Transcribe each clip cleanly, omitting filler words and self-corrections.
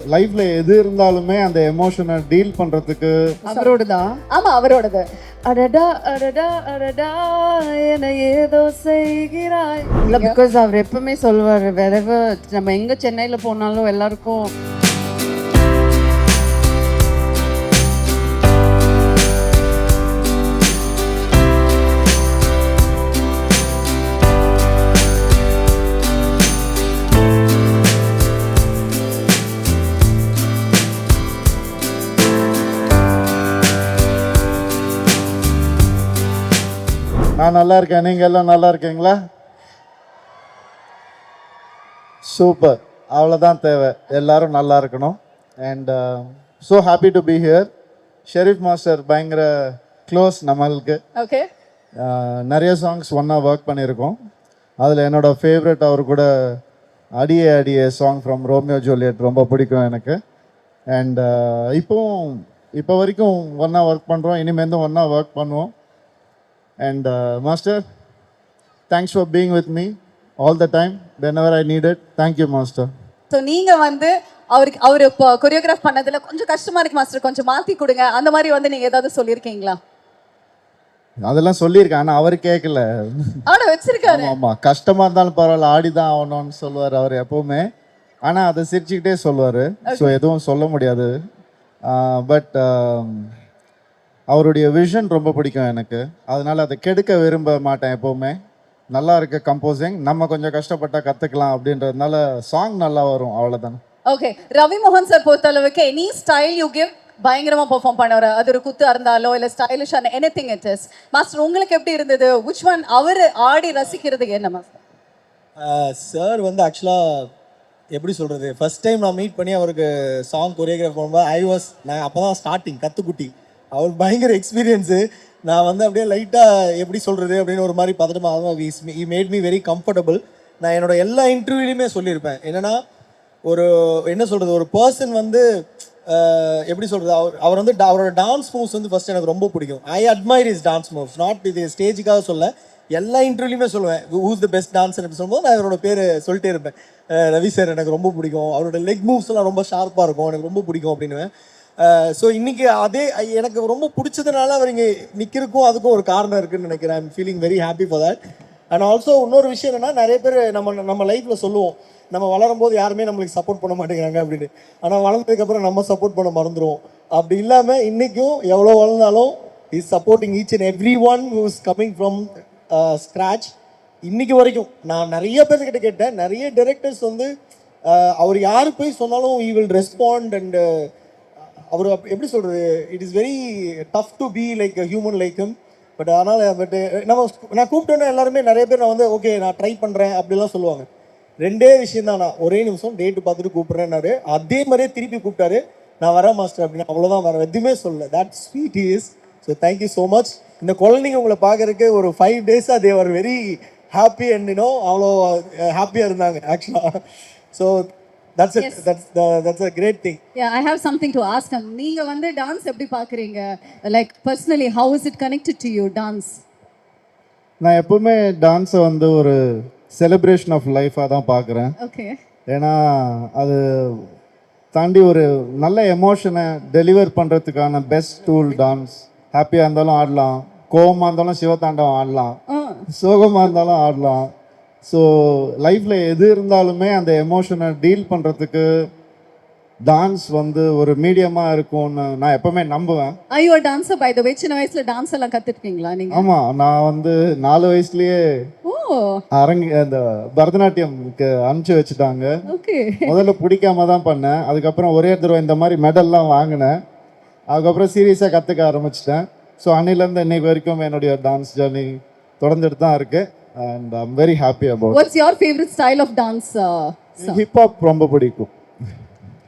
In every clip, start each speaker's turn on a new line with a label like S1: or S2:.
S1: லைஃப்ல எது இருந்தாலுமே அந்த எமோஷனை டீல் பண்றதுக்கு
S2: அவரோடதான்.
S3: ஆமா அவரோடது.
S2: அடடா அடடா அடடா என ஏதோ செய்கிறாய். இல்ல பிகாஸ் அவர் எப்பவுமே சொல்வார், wherever நம்ம எங்க சென்னையில போனாலும் எல்லாருக்கும்
S1: நான் நல்லா இருக்கேன், நீங்க எல்லாம் நல்லா இருக்கீங்களா? சூப்பர், அவ்வளோதான் தேவை. எல்லாரும் நல்லா இருக்கணும். And so happy to be here. Sherif master பயங்கர க்ளோஸ் நம்மளுக்கு.
S3: ஓகே.
S1: நிறைய சாங்ஸ் ஒன்றா ஒர்க் பண்ணியிருக்கோம். அதில் என்னோட ஃபேவரட் அவர் கூட அடியே அடியே சாங் ஃப்ரம் ரோமியோ ஜூலியட் ரொம்ப பிடிக்கும் எனக்கு. அண்ட் இப்போ வரைக்கும் ஒன்றா ஒர்க் பண்ணுறோம், இனிமேலும் ஒன்றா ஒர்க் பண்ணுவோம். And Master, thanks for being with me all the time whenever I need it. Thank you, Master.
S3: So நீங்க வந்து அவரு இப்போ கொரியோகிராஃப் பண்ணதுல கொஞ்சம் கஷ்டமா இருக்கு மாஸ்டர், கொஞ்சம் மாத்தி கொடுங்க அந்த மாதிரி வந்து நீங்க ஏதாவது சொல்லியிருக்கீங்களா?
S1: அதெல்லாம் சொல்லியிருக்கேன், ஆனால் அவர் கேட்கல.
S3: அவனை வச்சிருக்காரு.
S1: ஆமாம், கஷ்டமாக இருந்தாலும் பரவாயில்ல, ஆடி தான் ஆகணும்னு சொல்லுவார் அவர் எப்போவுமே. ஆனால் அதை சிரிச்சுக்கிட்டே சொல்லுவார். ஸோ எதுவும் சொல்ல முடியாது. பட் அவருடைய விஷன் ரொம்ப பிடிக்கும் எனக்கு. அதனால் அதை கெடுக்க விரும்ப மாட்டேன் எப்போவுமே. நல்லா இருக்க கம்போசிங், நம்ம கொஞ்சம் கஷ்டப்பட்டால் கற்றுக்கலாம் அப்படின்றதுனால சாங் நல்லா வரும், அவ்வளோதானே.
S3: ஓகே. ரவி மோகன் சார் பொறுத்தளவுக்கு எனி ஸ்டைல் யூ கிவ் பயங்கரமா பெர்ஃபார்ம் பண்ணுவார். அது ஒரு குத்து இருந்தாலோ இல்லை ஸ்டைலிஷான எனிதிங் இட் இஸ். மாஸ்டர் உங்களுக்கு எப்படி இருந்தது? which one அவர் ஆடி ரசிக்கிறது என்ன மாஸ்டர்?
S4: சார் வந்து ஆக்சுவலாக எப்படி சொல்கிறது, ஃபர்ஸ்ட் டைம் நான் மீட் பண்ணி அவருக்கு சாங் கொரியோகிராஃப் பண்ணும்போது நான் அப்போ தான் ஸ்டார்டிங் கற்றுக்குட்டி. அவர் பயங்கர எக்ஸ்பீரியன்ஸு. நான் வந்து அப்படியே லைட்டாக எப்படி சொல்கிறது அப்படின்னு ஒரு மாதிரி பதட்டமாக he made me very comfortable. நான் என்னோட எல்லா இன்டர்வியூலையுமே சொல்லியிருப்பேன் என்னென்னா, என்ன சொல்கிறது, ஒரு பர்சன் வந்து எப்படி சொல்கிறது, அவர் வந்து அவரோட டான்ஸ் மூவ்ஸ் வந்து ஃபஸ்ட் எனக்கு ரொம்ப பிடிக்கும். I admire his dance moves, not இது ஸ்டேஜுக்காக சொல்ல, எல்லா இன்டர்வியூலையுமே சொல்லுவேன் ஹூஸ் த பெஸ்ட் டான்ஸர் அப்படி சொல்லும்போது நான் அவரோட பேர் சொல்லிட்டே இருப்பேன். ரவி சார் எனக்கு ரொம்ப பிடிக்கும், அவரோட லெக் மூவ்ஸ்லாம் ரொம்ப ஷார்ப்பாக இருக்கும், எனக்கு ரொம்ப பிடிக்கும் அப்படின்னுவேன். ஸோ இன்றைக்கி அதே எனக்கு ரொம்ப பிடிச்சதுனால அவர் இங்கே நிற்கிறக்கும் அதுக்கும் ஒரு காரணம் இருக்குதுன்னு நினைக்கிறேன். I'm feeling very happy for that. And also இன்னொரு விஷயம் என்னென்னா, நிறைய பேர் நம்ம லைஃப்பில் சொல்லுவோம், நம்ம வளரும்போது யாருமே நம்மளுக்கு சப்போர்ட் பண்ண மாட்டேங்கிறாங்க அப்படின்னு. ஆனால் வளர்ந்ததுக்கப்புறம் நம்ம சப்போர்ட் பண்ண மறந்துடுவோம். அப்படி இல்லாமல் இன்றைக்கும் எவ்வளோ வளர்ந்தாலும் is supporting each and every one who is coming from scratch. இன்றைக்கி வரைக்கும் நான் நிறைய பேர்கிட்ட கேட்டேன், நிறைய டைரக்டர்ஸ் வந்து அவர் யார் போய் சொன்னாலும் ஈ வில் ரெஸ்பாண்ட். அண்ட் அவர் எப்படி சொல்கிறது, it is very tough to be like a human like him. ஆனால் நான் கூப்பிட்டோன்னே எல்லாருமே நிறைய பேர் நான் வந்து ஓகே நான் ட்ரை பண்ணுறேன் அப்படிலாம் சொல்லுவாங்க. ரெண்டே விஷயம் தான், நான் ஒரே நிமிஷம் டேட்டு பார்த்துட்டு கூப்பிட்றேன்னாரு. அதே மாதிரியே திருப்பி கூப்பிட்டாரு, நான் வரேன் மாஸ்டர் அப்படின்னு. அவ்வளோதான், வேறு எதுவுமே சொல்லலை. That sweet is. So thank you so much. இந்த குழந்தைங்க உங்களை பார்க்குறதுக்கு ஒரு 5 டேஸாக they are very happy and அவ்வளோ ஹாப்பியாக இருந்தாங்க ஆக்சுவலாக. So that's it. Yes. That's a great thing.
S3: Yeah, I have something to ask him. நீங்க வந்து டான்ஸ் எப்படி பார்க்குறீங்க? Like personally how is it connected to you, dance?
S1: நான் எப்பவுமே டான்ஸை வந்து ஒரு செலிப்ரேஷன் ஆஃப் லைஃபாக தான் பார்க்குறேன்.
S3: ஓகே.
S1: ஏன்னா அது தாண்டி ஒரு நல்ல எமோஷனை டெலிவர் பண்ணுறதுக்கான பெஸ்ட் டூல் டான்ஸ். ஹாப்பியாக இருந்தாலும் ஆடலாம், கோவமாக இருந்தாலும் சிவதாண்டவம் ஆடலாம், சோகமாக இருந்தாலும் ஆடலாம். ஸோ லைஃப்பில் எது இருந்தாலுமே அந்த எமோஷனை டீல் பண்ணுறதுக்கு டான்ஸ் வந்து ஒரு மீடியமாக இருக்கும்னு நான் எப்போவுமே நம்புவேன்.
S3: ஐயோ டான்ஸர் பை த வே, சின்ன வயசில் டான்ஸ் எல்லாம் கற்றுருக்கீங்களா நீங்கள்?
S1: ஆமாம், நான் வந்து 4 வயசுலேயே அந்த பரதநாட்டியம்க்கு அனுப்பிச்சி வச்சுட்டாங்க.
S3: ஓகே.
S1: முதல்ல பிடிக்காம தான் பண்ணேன், அதுக்கப்புறம் ஒரே தடவை இந்த மாதிரி மெடல்லாம் வாங்கினேன், அதுக்கப்புறம் சீரியஸாக கற்றுக்க ஆரம்பிச்சிட்டேன். ஸோ அன்னிலேருந்து இன்னைக்கு வரைக்கும் என்னுடைய டான்ஸ் ஜர்னி தொடர்ந்துட்டு தான் இருக்கு. And I'm very happy about it.
S3: What's your favorite style of dance?
S1: Hip hop ரொம்ப பிடிக்கும்.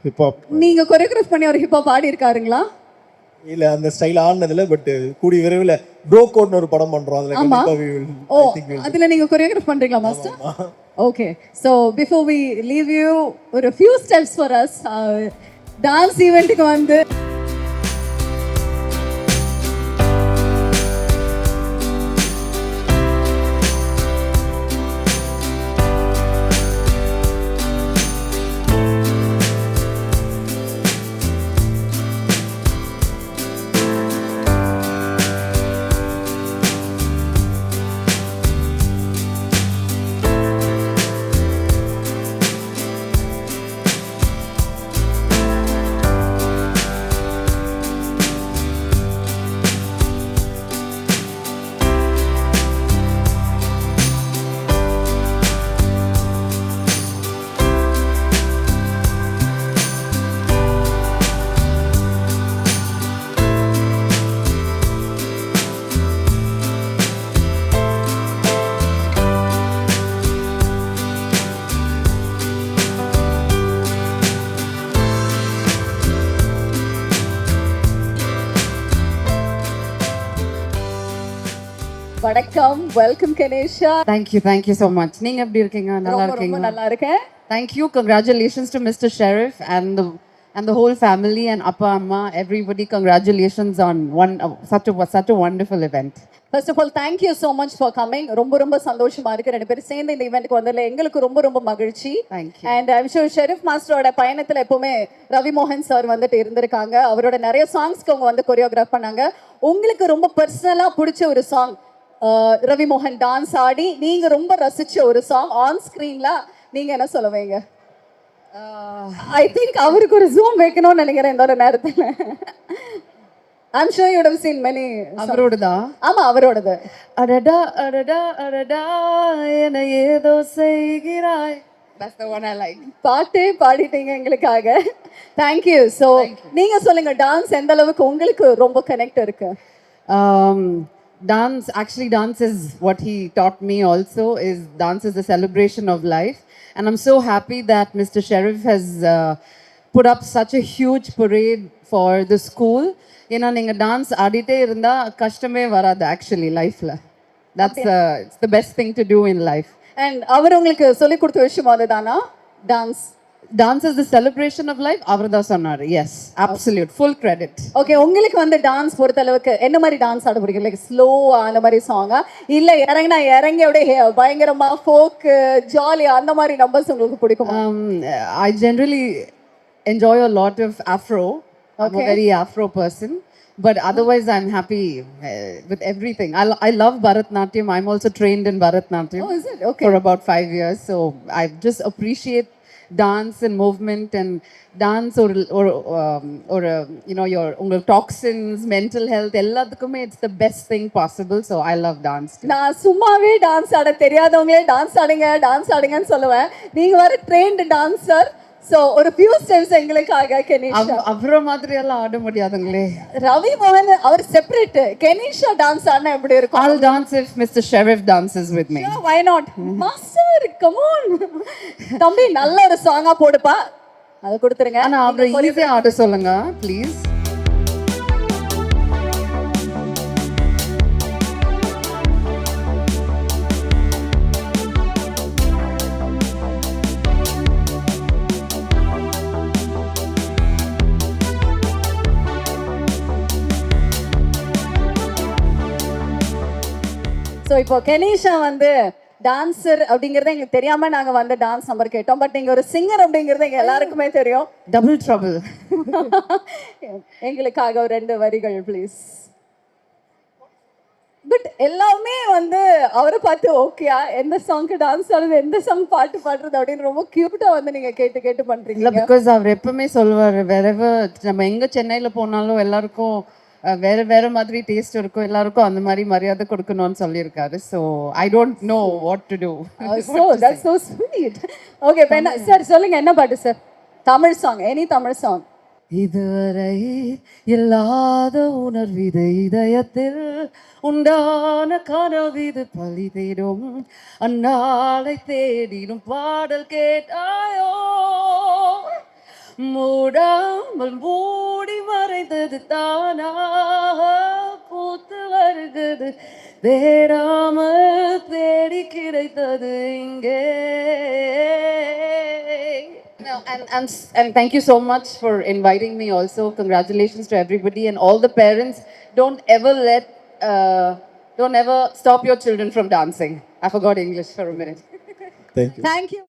S1: Hip hop.
S3: நீங்க கொரியோகிராஃப் பண்ணி ஒரு ஹிப் ஹாப் ஆடி இருக்காருங்களா?
S4: இல்லை, அந்த ஸ்டைல் ஆடினதில்லை. பட் கூடிய விரைவில் ப்ரோ கோட்னு ஒரு படம் பண்ணுறோம், அதில் கண்டிப்பாக
S3: அதில் நீங்கள் கொரியோகிராஃப் பண்ணுறீங்களா master? Okay. So before we leave you ஒரு few steps for us. Dance ஈவெண்ட்டுக்கு வந்து வணக்கம், welcome Ganesha.
S2: Thank you so much. நீங்க எப்படி இருக்கீங்க? நல்லா
S3: ரொம்ப ரொம்ப
S2: இருக்கீங்களா?
S3: நல்லா இருக்கேன்.
S2: Thank you. Congratulations to Mr. Sheriff and the whole family and Appa Amma, everybody. Congratulations on such a wonderful event.
S3: First of all, thank you so much for coming. ரொம்ப ரொம்ப சந்தோஷமா இருக்கு ரெண்டு பேரும் சேர்ந்து இந்த ஈவென்ட்க்கு வந்ததுல எங்களுக்கு ரொம்ப ரொம்ப மகிழ்ச்சி.
S2: Thank you.
S3: And I'm sure Sharif மாஸ்டரோட பயணத்துல எப்பவுமே ரவி மோகன் சார் வந்துட்டு இருந்திருக்காங்க. அவரோட நிறைய சாங்ஸ்க்கு அவங்க வந்து கொரியோகிராஃப் பண்ணாங்க. உங்களுக்கு ரொம்ப பர்சனலா பிடிச்ச ஒரு சாங், ரவி மோகன் டான்ஸ் ஆடி நீங்க ரொம்ப ரசிச்ச ஒரு சாங் ஆன் ஸ்கிரீன்ல நீங்க என்ன சொல்லுவீங்க? ஐ திங்க் அவருக்கு ஒரு ஜூம் வைக்கணும்னு நினைக்கிறேன் இந்த ஒரு நேரத்துல. I'm sure you would have seen many.
S2: அவரோடதா?
S3: ஆமா, அவரோடது.
S2: அடடா அடடா அடடா என ஏதோ செய்கிறாய். That's the one I like.
S3: பாட்டே பாடிட்டீங்க எங்களுக்காக. Thank you. So நீங்க சொல்லுங்க, டான்ஸ் எந்த அளவுக்கு உங்களுக்கு ரொம்ப கனெக்ட் இருக்கு?
S2: Dance is what he taught me also. Dance is a celebration of life, and I'm so happy that Mr. Sheriff has put up such a huge parade for the school. ஏன்னா நீங்கள் dance ஆடிட்டே இருந்தால் கஷ்டமே வராது actually லைஃப்பில். It's the best thing to do in life.
S3: And அவர் உங்களுக்கு சொல்லி கொடுத்த விஷயம் அதுதானா? Dance
S2: is the celebration of life. அவர் தான் சொன்னார். Yes, absolute, full credit.
S3: Okay, உங்களுக்கு வந்து டான்ஸ் பொறுத்த அளவுக்கு என்ன மாதிரி டான்ஸ் ஆட பிடிக்கும்? லைக் ஸ்லோவா அந்த மாதிரி சாங்கா, இல்ல இறங்கி அப்படியே பயங்கரமா ஃபோக் ஜாலியா அந்த மாதிரி நம்பர்ஸ் உங்களுக்கு பிடிக்குமா?
S2: I generally enjoy a lot of Afro. I'm a very Afro person, but otherwise I'm happy with everything. I love Bharatnatyam. I'm also trained in Bharatnatyam.
S3: Oh, is it? Okay.
S2: For about 5 years. So I just appreciate dance and movement and dance or you know your toxins, mental health, எல்லாத்துக்குமே it's the best thing possible. So I love dance too.
S3: நான் சும்மாவே dance ஆட தெரியாதவங்களே dance ஆடுங்கன்னு சொல்லுவேன். நீங்க வர trained dancer. So ஒரு few steps எங்களுக்காக Kenisha.
S2: அவர மாதிரி எல்லாம் ஆட முடியாதுங்களே.
S3: ரவி மோகன் அவர் செப்பரேட், கெனிஷா டான்ஸ் ஆடினா எப்படி இருக்கும்?
S2: I'll dance if Mr. Sheriff dances with me.
S3: Yeah, why not? Master, come on. தம்பி நல்ல ஒரு சாங்கா போடுப்பா, அத கொடுத்துருங்க.
S2: ஆனா அவரை ஈஸியா ஆட சொல்லுங்க ப்ளீஸ்.
S3: ஸோ இப்போ கெனிஷா வந்து டான்சர் அப்படிங்கறது எங்களுக்கு தெரியாம நாங்க வந்து டான்ஸ் நம்பர் கேட்டோம். பட் நீங்க ஒரு சிங்கர் அப்படிங்கறது எங்க எல்லாருக்குமே தெரியும்.
S2: Double trouble.
S3: எங்களுக்காக ஒரு 2 வரிகள் ப்ளீஸ். பட் எல்லாமே வந்து அவரை பார்த்து ஓகேயா, எந்த சாங்க்கு டான்ஸ் ஆடுறது, எந்த சாங் பாட்டு பாடுறது அப்படின்னு ரொம்ப கியூட்டா வந்து நீங்க கேட்டு பண்றீங்க.
S2: பிகாஸ் அவர் எப்பவுமே சொல்லுவார், நம்ம எங்க சென்னையில போனாலும் எல்லாருக்கும் வேற மாதிரி டேஸ்ட் இருக்கும், எல்லாருக்கும் அந்த மாதிரி மரியாதை கொடுக்கணும்னு சொல்லியிருக்காரு. So I don't know what to do.
S3: So that's so sweet. Okay, இப்போ என்ன சார் சொல்லுங்க, என்ன பாட்டு sir? Tamil song, any Tamil song.
S2: இதுவரை இல்லாத உணர்விது இதயத்தில் உண்டான கனவிது பழி தேடும் அந்நாளை தேடிடும் பாடல் கேட்டாயோ, மூடாமல் மூடி மறைந்தது தானாக பூத்து வருகிறது, தேடாமல் தேடி கிடைத்தது இங்கே. And thank you so much for inviting me also. Congratulations to everybody and all the parents. Don't ever stop your children from dancing. I forgot English for a minute.
S4: Thank you.
S3: Thank you.